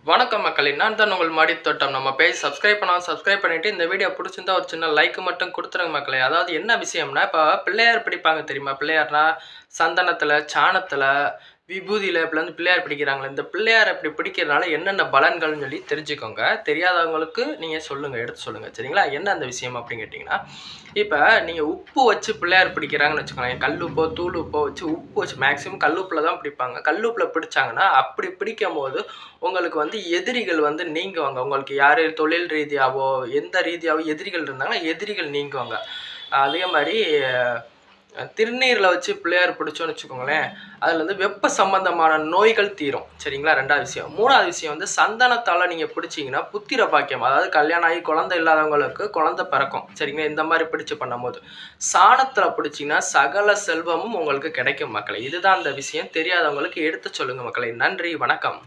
வணக்கம் மக்களே, நான் தான் உங்கள் மாடித்தோட்டம். நம்ம பேஜ் சப்ஸ்கிரைப் பண்ணாலும் சப்ஸ்கிரைப் பண்ணிட்டு இந்த வீடியோ பிடிச்சிருந்தா ஒரு சின்ன லைக் மட்டும் கொடுத்துருங்க மக்களே. அதாவது என்ன விஷயம்னா, இப்போ பிள்ளையார் பிடிப்பாங்க தெரியுமா? பிள்ளையார்னா சந்தனத்தில், சாணத்தில், விபூதியில் இப்படி வந்து பிள்ளையார் பிடிக்கிறாங்களே. இந்த பிள்ளையார் இப்படி பிடிக்கிறதுனால என்னென்ன பலன்கள்னு சொல்லி தெரிஞ்சுக்கோங்க. தெரியாதவங்களுக்கு நீங்கள் சொல்லுங்கள், எடுத்து சொல்லுங்கள், சரிங்களா? என்ன அந்த விஷயம் அப்படின்னு கேட்டிங்கன்னா, இப்போ நீங்கள் உப்பு வச்சு பிள்ளையார் பிடிக்கிறாங்கன்னு வச்சுக்கோங்களேன். கல் உப்போ தூள் உப்போ வச்சு உப்பு வச்சு மேக்ஸிமம் கல்லுப்பில் தான் பிடிப்பாங்க. கல்லுப்பில் பிடிச்சாங்கன்னா அப்படி பிடிக்கும் போது உங்களுக்கு வந்து எதிரிகள் வந்து நீங்குவாங்க. உங்களுக்கு யார் தொழில் ரீதியாவோ எந்த ரீதியாவோ எதிரிகள் இருந்தாங்கன்னா எதிரிகள் நீங்குவாங்க. அதே மாதிரி திருநீரில் வச்சு பிள்ளையார் பிடிச்சோன்னு வச்சுக்கோங்களேன், அதில் வந்து வெப்ப சம்பந்தமான நோய்கள் தீரும், சரிங்களா? 2வது விஷயம். 3வது விஷயம் வந்து சந்தனத்தால் நீங்கள் பிடிச்சிங்கன்னா புத்திர பாக்கியம், அதாவது கல்யாணம் ஆகி குழந்தை இல்லாதவங்களுக்கு குழந்தை பிறக்கும், சரிங்களா? இந்த மாதிரி பிடிச்சு பண்ணும்போது சாணத்தில் பிடிச்சிங்கன்னா சகல செல்வமும் உங்களுக்கு கிடைக்கும் மக்களே. இதுதான் அந்த விஷயம். தெரியாதவங்களுக்கு எடுத்து சொல்லுங்கள் மக்களே. நன்றி, வணக்கம்.